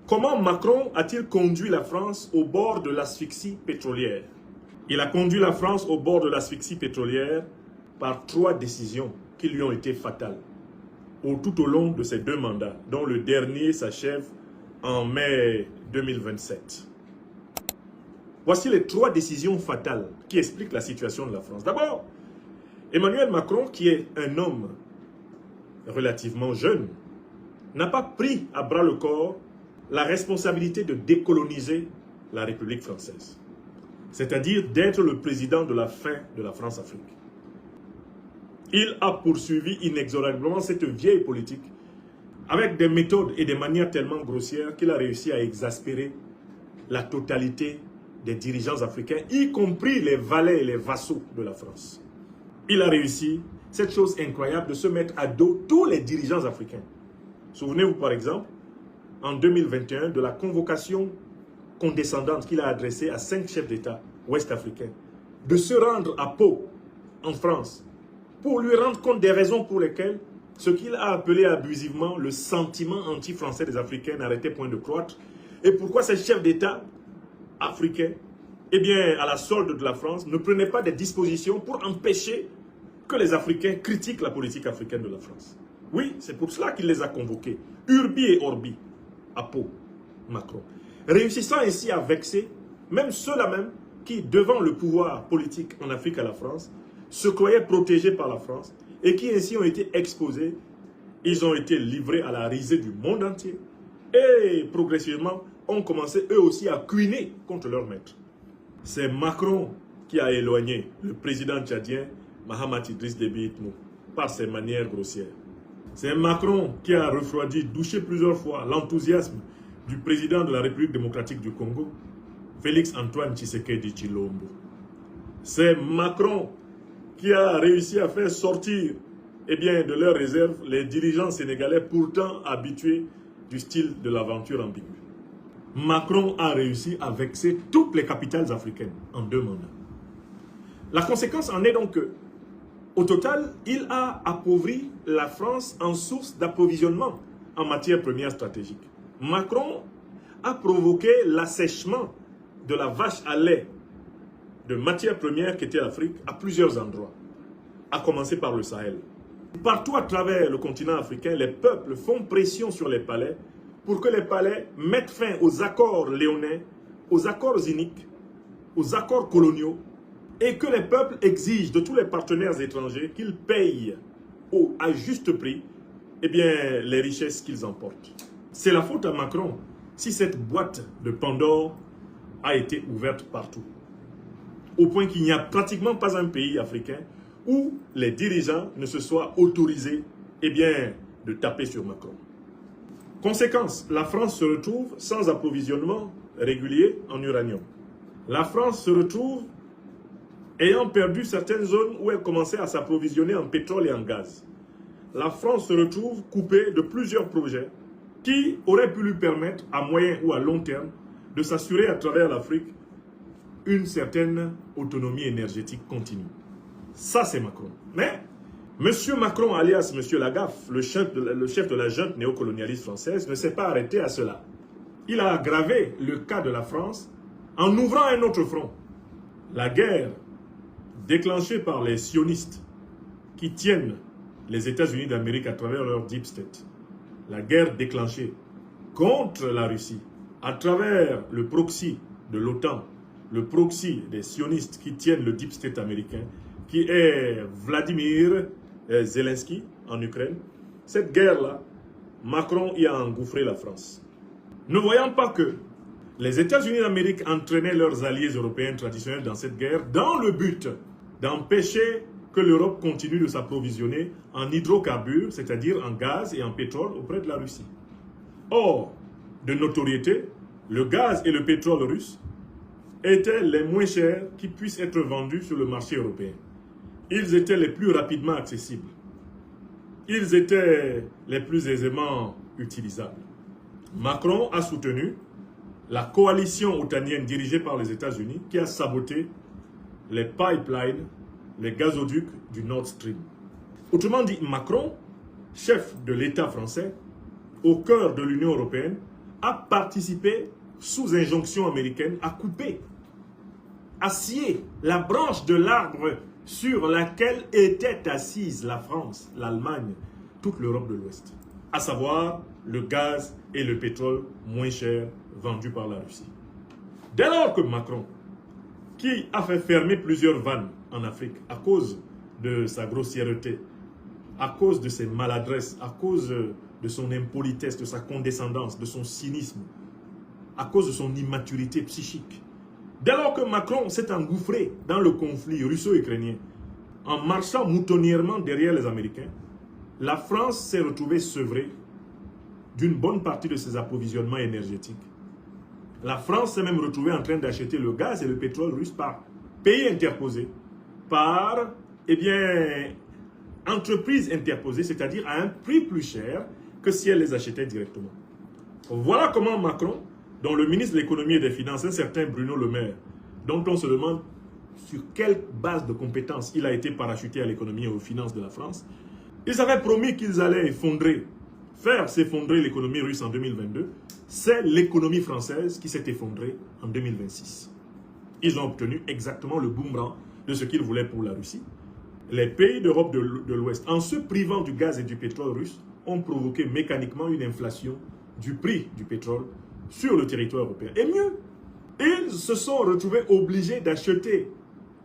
Comment Macron a-t-il conduit la France au bord de l'asphyxie pétrolière? Il a conduit la France au bord de l'asphyxie pétrolière par 3 décisions qui lui ont été fatales tout au long de ses 2 mandats, dont le dernier s'achève en mai 2027. Voici les 3 décisions fatales qui expliquent la situation de la France. D'abord, Emmanuel Macron, qui est un homme relativement jeune, n'a pas pris à bras le corps la responsabilité de décoloniser la République française, c'est-à-dire d'être le président de la fin de la France-Afrique. Il a poursuivi inexorablement cette vieille politique avec des méthodes et des manières tellement grossières qu'il a réussi à exaspérer la totalité des dirigeants africains, y compris les valets et les vassaux de la France. Il a réussi cette chose incroyable de se mettre à dos tous les dirigeants africains. Souvenez-vous par exemple, en 2021, de la convocation condescendante qu'il a adressée à 5 chefs d'État ouest-africains, de se rendre à Pau, en France, pour lui rendre compte des raisons pour lesquelles ce qu'il a appelé abusivement le sentiment anti-français des Africains n'arrêtait point de croître, et pourquoi ces chefs d'État africains, eh bien, à la solde de la France, ne prenaient pas des dispositions pour empêcher que les Africains critiquent la politique africaine de la France. Oui, c'est pour cela qu'il les a convoqués, urbi et orbi, à Pau, Macron, réussissant ainsi à vexer même ceux-là même qui, devant le pouvoir politique en Afrique à la France, se croyaient protégés par la France et qui ainsi ont été exposés. Ils ont été livrés à la risée du monde entier et progressivement ont commencé eux aussi à cuiner contre leur maître. C'est Macron qui a éloigné le président tchadien Mahamat Idriss Déby Itno par ses manières grossières. C'est Macron qui a refroidi, douché plusieurs fois l'enthousiasme du président de la République démocratique du Congo, Félix Antoine Tshisekedi Tshilombo. C'est Macron qui a réussi à faire sortir de leurs réserves les dirigeants sénégalais pourtant habitués du style de l'aventure ambiguë. Macron a réussi à vexer toutes les capitales africaines en 2 mandats. La conséquence en est donc que, au total, il a appauvri la France en source d'approvisionnement en matières premières stratégiques. Macron a provoqué l'assèchement de la vache à lait de matières premières qui étaient l'Afrique à plusieurs endroits, à commencer par le Sahel. Partout à travers le continent africain, les peuples font pression sur les palais pour que les palais mettent fin aux accords léonins, aux accords iniques, aux accords coloniaux, et que les peuples exigent de tous les partenaires étrangers qu'ils payent à juste prix les richesses qu'ils emportent. C'est la faute à Macron si cette boîte de Pandore a été ouverte partout. Au point qu'il n'y a pratiquement pas un pays africain où les dirigeants ne se soient autorisés de taper sur Macron. Conséquence, la France se retrouve sans approvisionnement régulier en uranium. La France se retrouve ayant perdu certaines zones où elle commençait à s'approvisionner en pétrole et en gaz. La France se retrouve coupée de plusieurs projets qui auraient pu lui permettre, à moyen ou à long terme, de s'assurer à travers l'Afrique une certaine autonomie énergétique continue. Ça, c'est Macron. Mais M. Macron, alias M. Lagaffe, le chef de la junte néocolonialiste française, ne s'est pas arrêté à cela. Il a aggravé le cas de la France en ouvrant un autre front. La guerre déclenchée par les sionistes qui tiennent les États-Unis d'Amérique à travers leur deep state. La guerre déclenchée contre la Russie à travers le proxy de l'OTAN, le proxy des sionistes qui tiennent le deep state américain, qui est Vladimir Zelensky en Ukraine. Cette guerre-là, Macron y a engouffré la France. Ne voyant pas que les États-Unis d'Amérique entraînaient leurs alliés européens traditionnels dans cette guerre dans le but d'empêcher que l'Europe continue de s'approvisionner en hydrocarbures, c'est-à-dire en gaz et en pétrole auprès de la Russie. Or, de notoriété, le gaz et le pétrole russe étaient les moins chers qui puissent être vendus sur le marché européen. Ils étaient les plus rapidement accessibles. Ils étaient les plus aisément utilisables. Macron a soutenu la coalition otanienne dirigée par les États-Unis qui a saboté les pipelines, les gazoducs du Nord Stream. Autrement dit, Macron, chef de l'État français, au cœur de l'Union européenne, a participé, sous injonction américaine, à couper, à scier la branche de l'arbre sur laquelle était assise la France, l'Allemagne, toute l'Europe de l'Ouest, à savoir le gaz et le pétrole moins chers vendus par la Russie. Dès lors que Macron, qui a fait fermer plusieurs vannes en Afrique à cause de sa grossièreté, à cause de ses maladresses, à cause de son impolitesse, de sa condescendance, de son cynisme, à cause de son immaturité psychique. Dès lors que Macron s'est engouffré dans le conflit russo-ukrainien, en marchant moutonnièrement derrière les Américains, la France s'est retrouvée sevrée d'une bonne partie de ses approvisionnements énergétiques. La France s'est même retrouvée en train d'acheter le gaz et le pétrole russe par pays interposés, par, entreprises interposées, c'est-à-dire à un prix plus cher que si elle les achetait directement. Voilà comment Macron, dont le ministre de l'économie et des finances, un certain Bruno Le Maire, dont on se demande sur quelle base de compétences il a été parachuté à l'économie et aux finances de la France, ils avaient promis qu'ils allaient faire s'effondrer l'économie russe en 2022. C'est l'économie française qui s'est effondrée en 2026. Ils ont obtenu exactement le boomerang de ce qu'ils voulaient pour la Russie. Les pays d'Europe de l'Ouest, en se privant du gaz et du pétrole russe, ont provoqué mécaniquement une inflation du prix du pétrole sur le territoire européen. Et mieux, ils se sont retrouvés obligés d'acheter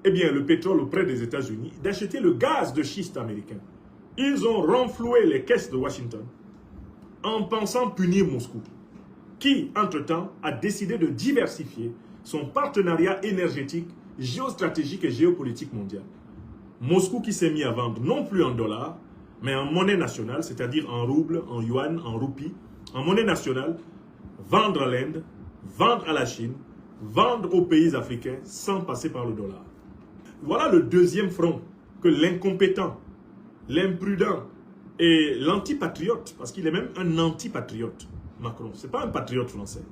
le pétrole auprès des États-Unis, d'acheter le gaz de schiste américain. Ils ont renfloué les caisses de Washington en pensant punir Moscou, qui, entre-temps, a décidé de diversifier son partenariat énergétique, géostratégique et géopolitique mondial. Moscou qui s'est mis à vendre non plus en dollars, mais en monnaie nationale, c'est-à-dire en roubles, en yuan, en roupies, en monnaie nationale, vendre à l'Inde, vendre à la Chine, vendre aux pays africains sans passer par le dollar. Voilà le deuxième front que l'incompétent, l'imprudent et l'antipatriote, parce qu'il est même un antipatriote, Macron, ce n'est pas un patriote français,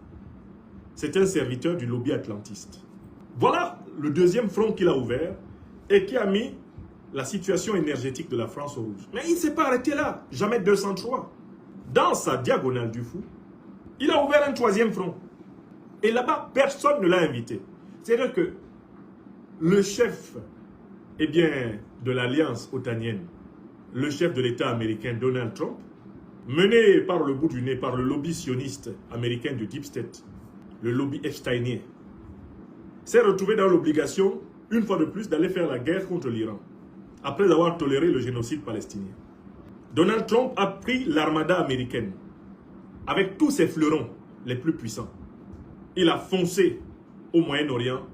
c'est un serviteur du lobby atlantiste. Voilà le deuxième front qu'il a ouvert et qui a mis la situation énergétique de la France au rouge. Mais il ne s'est pas arrêté là, jamais 203. Dans sa diagonale du fou, il a ouvert un troisième front. Et là-bas, personne ne l'a invité. C'est-à-dire que le chef de l'alliance otanienne, le chef de l'État américain Donald Trump, mené par le bout du nez par le lobby sioniste américain du Deep State, le lobby epsteinien, s'est retrouvé dans l'obligation, une fois de plus, d'aller faire la guerre contre l'Iran, après avoir toléré le génocide palestinien. Donald Trump a pris l'armada américaine, avec tous ses fleurons les plus puissants. Il a foncé au Moyen-Orient,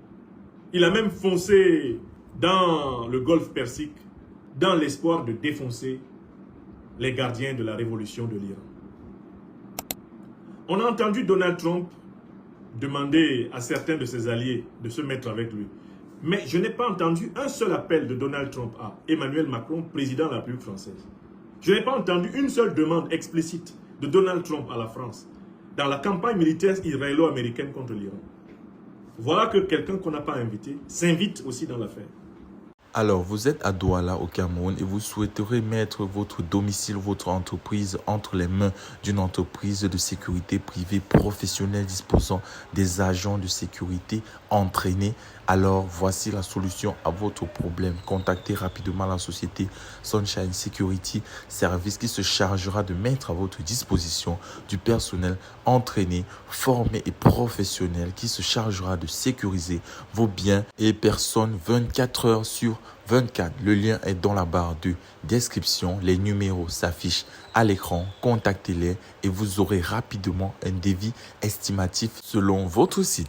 il a même foncé dans le Golfe Persique, dans l'espoir de défoncer les gardiens de la révolution de l'Iran. On a entendu Donald Trump demander à certains de ses alliés de se mettre avec lui. Mais je n'ai pas entendu un seul appel de Donald Trump à Emmanuel Macron, président de la République française. Je n'ai pas entendu une seule demande explicite de Donald Trump à la France dans la campagne militaire israélo-américaine contre l'Iran. Voilà que quelqu'un qu'on n'a pas invité s'invite aussi dans l'affaire. Alors, vous êtes à Douala, au Cameroun, et vous souhaiterez mettre votre domicile, votre entreprise entre les mains d'une entreprise de sécurité privée professionnelle disposant des agents de sécurité entraînés. Alors, voici la solution à votre problème. Contactez rapidement la société Sunshine Security Service qui se chargera de mettre à votre disposition du personnel entraîné, formé et professionnel qui se chargera de sécuriser vos biens et personnes 24 heures sur 24. Le lien est dans la barre de description. Les numéros s'affichent à l'écran. Contactez-les et vous aurez rapidement un devis estimatif selon votre site.